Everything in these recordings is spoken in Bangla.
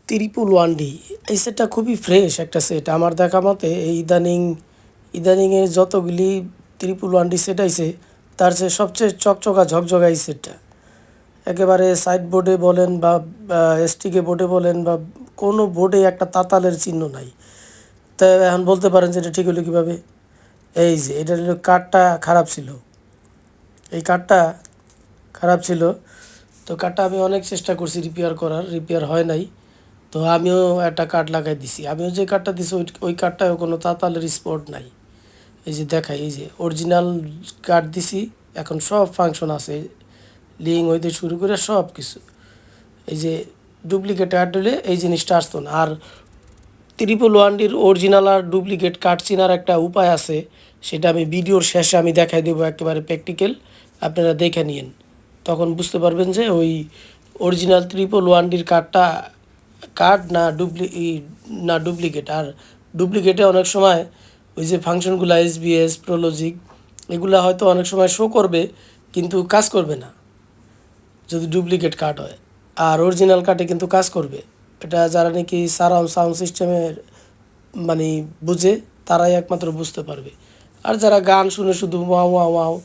311D এই সেটটা খুবই ফ্রেশ একটা সেট আমার দেখা মতে। এই ইদানিংয়ে যতগুলি 311D সেট আইছে তার চেয়ে সবচেয়ে চকচকা ঝকঝকা এই সেটটা। একেবারে সাইড বোর্ডে বলেন বা এসটিকে বোর্ডে বলেন বা কোনো বোর্ডে একটা তাতালের চিহ্ন নাই। তাই এখন বলতে পারেন যে এটা ঠিক হলো কীভাবে। এই যে এটার হলো কাঠটা খারাপ ছিল, এই কাঠটা খারাপ ছিল। তো কাঠটা আমি অনেক চেষ্টা করছি রিপেয়ার করার, রিপেয়ার হয় নাই। তো আমিও একটা কাঠ লাগাই দিছি, আমিও যে কাঠটা দিছি ওই কাঠটায়ও কোনো তাতালের স্পট নাই। এই যে দেখাই, এই যে অরিজিনাল কাঠ দিছি, এখন সব ফাংশন আছে, লিং হইতে শুরু করে সব কিছু। এই যে ডুপ্লিকেট কাঠ দিলে এই জিনিসটা আসতো না। আর 311Dর অরিজিনাল আর ডুপ্লিকেট কাঠ চেনার একটা উপায় আছে, সেটা আমি ভিডিওর শেষে আমি দেখাই দেবো, একেবারে প্র্যাকটিক্যাল, আপনারা দেখে নিন। তখন বুঝতে পারবেন যে ওই অরিজিনাল 311Dর কাঠটা কাঠ না ডুপ্লিকেট। আর ডুপ্লিকেটে অনেক সময় ওই যে ফাংশনগুলো এসবিএস প্রোলজিক এগুলো হয়তো অনেক সময় শো করবে কিন্তু কাজ করবে না যদি ডুপ্লিকেট কাঠ হয়। আর অরিজিনাল কাঠে কিন্তু কাজ করবে। এটা যারা নাকি সারাউন্ড সাউন্ড সিস্টেমের মানে বুঝে তারাই একমাত্র বুঝতে পারবে। আর যারা গান শুনে শুধু ওয়াও ওয়াও ওয়াও,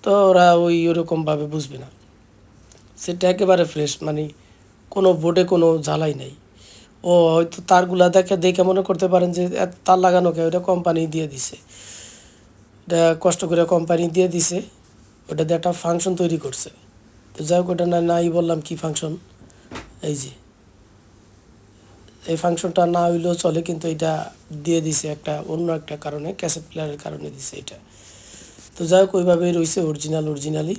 তো ওরা ওরকমভাবে বুঝবে না। সেটা একেবারে ফ্রেশ, মানে কোনো বোর্ডে কোনো ঝালাই নেই। ও হয়তো তারগুলা দেখে দেখে মনে করতে পারেন যে তার লাগানো কে, ওটা কোম্পানি দিয়ে দিছে, এটা কষ্ট করে কোম্পানি দিয়ে দিছে, ওটা দিয়ে একটা ফাংশন তৈরি করছে। তো যাই হোক, ওটা নাই বললাম কি ফাংশন। এই যে এই ফাংশনটা না হইলেও চলে, কিন্তু এটা দিয়ে দিছে একটা অন্য একটা কারণে, ক্যাসেট প্লেয়ারের কারণে দিছে এটা। তো যাই হোক, ওইভাবেই রয়েছে অরিজিনালি।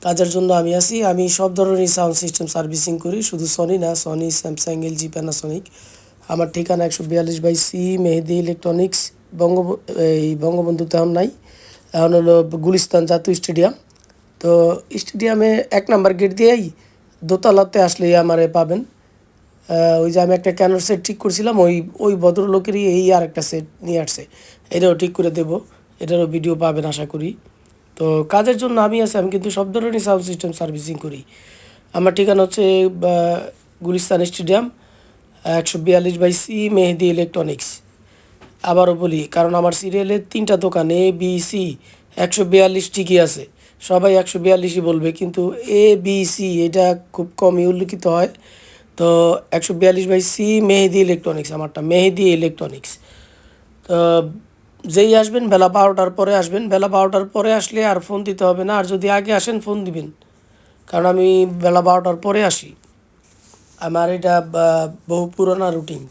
কাজের জন্য আমি আছি, আমি সব ধরনের সাউন্ড সিস্টেম সার্ভিসিং করি, শুধু সনি না, সনি, স্যামসাং, এলজি, প্যানাসোনিক। আমার ঠিকানা 142/C মেহেদি ইলেকট্রনিক্স, বঙ্গবন্ধু তেমন নাই, এখন হলো গুলিস্তান জাতীয় স্টেডিয়াম। তো স্টেডিয়ামে 1 নাম্বার গেট দিয়েই দোতলাতে আসলেই আমারে পাবেন। ওই যে আমি একটা ক্যানোর সেট ঠিক করছিলাম, ওই ভদ্রলোকেরই এই আর একটা সেট নিয়ে আসছে, এটাও ঠিক করে দেব, এটারও ভিডিও পাবেন আশা করি। তো কাজের জন্য আমি আছি, আমি কিন্তু সব ধরনের সাউন্ড সিস্টেম সার্ভিসিং করি। আমার ঠিকানা হচ্ছে গুলিস্তান স্টেডিয়াম, 142/C মেহেদি ইলেকট্রনিক্স। আবারও বলি, কারণ আমার সিরিয়ালে 3টা দোকান, ABC, 142 ঠিকই আছে, সবাই 142ই বলবে, কিন্তু ABC এটা খুব কমই উল্লিখিত হয়। তো 142/C মেহেদি ইলেকট্রনিক্স, আমারটা মেহেদি ইলেকট্রনিক্স। তো যেই আসবেন বেলা 12টার পরে আসবেন, বেলা 12টার পরে আসলে আর ফোন দিতে হবে না। আর যদি আগে আসেন ফোন দিবেন, কারণ আমি বেলা 12টার পরে আসি। আমার এটা বহু পুরোনো রুটিন,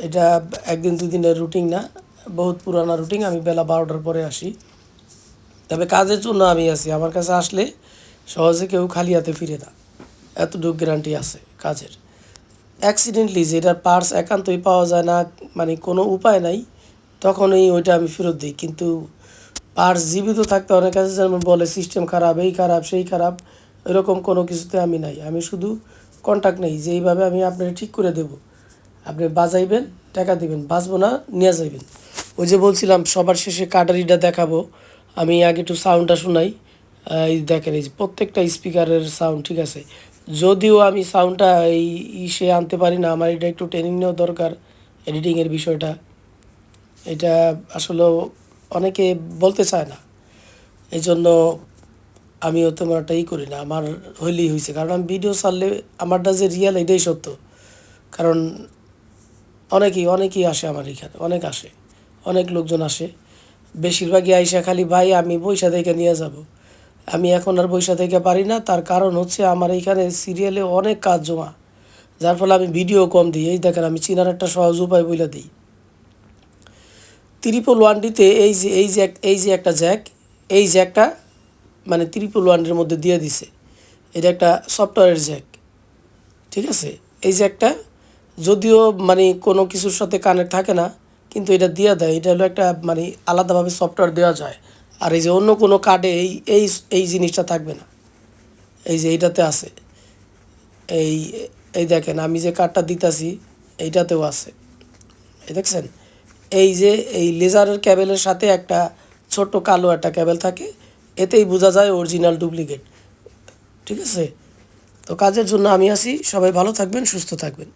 এটা একদিন দুদিনের রুটিন না, বহুত পুরানা রুটিন। আমি বেলা 12টার পরে আসি, তবে কাজের জন্য আমি আছি। আমার কাছে আসলে সহজে কেউ খালি হাতে ফিরে না, এতটুকু গ্যারান্টি আছে কাজের। অ্যাক্সিডেন্টলি যেটার পার্টস একান্তই পাওয়া যায় না, মানে কোনো উপায় নাই, তখনই ওইটা আমি ফেরত দিই। কিন্তু পার্টস জীবিত থাকতে অনেক কাছে যেমন বলে সিস্টেম খারাপ, এই খারাপ সেই খারাপ, এরকম কোনো কিছুতে আমি নাই। আমি শুধু কন্ট্যাক্ট নেই যে এইভাবে আমি আপনাকে ঠিক করে দেব, আপনি বাজাইবেন, টাকা দিবেন, বাঁচবো না নিয়ে যাইবেন। ওই যে বলছিলাম সবার শেষে কাটারিটা দেখাবো, আমি আগে একটু সাউন্ডটা শোনাই। এই দেখেন, এই যে প্রত্যেকটা স্পিকারের সাউন্ড ঠিক আছে। যদিও আমি সাউন্ডটা সে আনতে পারি না, আমার এটা একটু ট্রেনিং নেওয়া দরকার, এডিটিংয়ের বিষয়টা। এটা আসলে অনেকে বলতে চায় না, এই জন্য আমিও তেমন একটা করি না, আমার হইলেই হয়েছে। কারণ আমি ভিডিও ছাড়লে আমারটা যে রিয়েল এটাই সত্য। কারণ অনেকেই আসে আমার এখানে, অনেক লোকজন আসে, বেশিরভাগই আইসা খালি ভাই আমি পয়সা থেকে নিয়ে যাব। আমি এখন আর পয়সা থেকে পারি না, তার কারণ হচ্ছে আমার এইখানে সিরিয়ালে অনেক কাজ জমা, যার ফলে আমি ভিডিও কম দিই। এই দেখেন, আমি চিনার একটা সহজ উপায় বলে দিই। 311Dতে এই যে একটা জ্যাক, এই জ্যাকটা মানে 311Dর মধ্যে দিয়ে দিছে, এটা একটা সফটওয়্যারের জ্যাক, ঠিক আছে। এই জ্যাকটা যদিও মানে কোনো কিছুর সাথে কানেক্ট থাকে না, কিন্তু এটা দিয়ে দেয়, এটা হলো একটা মানে আলাদাভাবে সফটওয়্যার দেওয়া যায়। আর এই যে অন্য কোনো কার্ডে এই এই এই জিনিসটা থাকবে না, এই যে এইটাতে আছে। এই এই দেখেন, আমি যে কার্ডটা দিতেছি এইটাতেও আছে, এই দেখছেন। এই যে এই লেজারের ক্যাবেলের সাথে একটা ছোট্ট কালো একটা ক্যাবেল থাকে, এতেই বোঝা যায় অরিজিনাল ডুপ্লিকেট, ঠিক আছে। তো তো কাজের জন্য আমি আছি। সবাই ভালো থাকবেন, সুস্থ থাকবেন।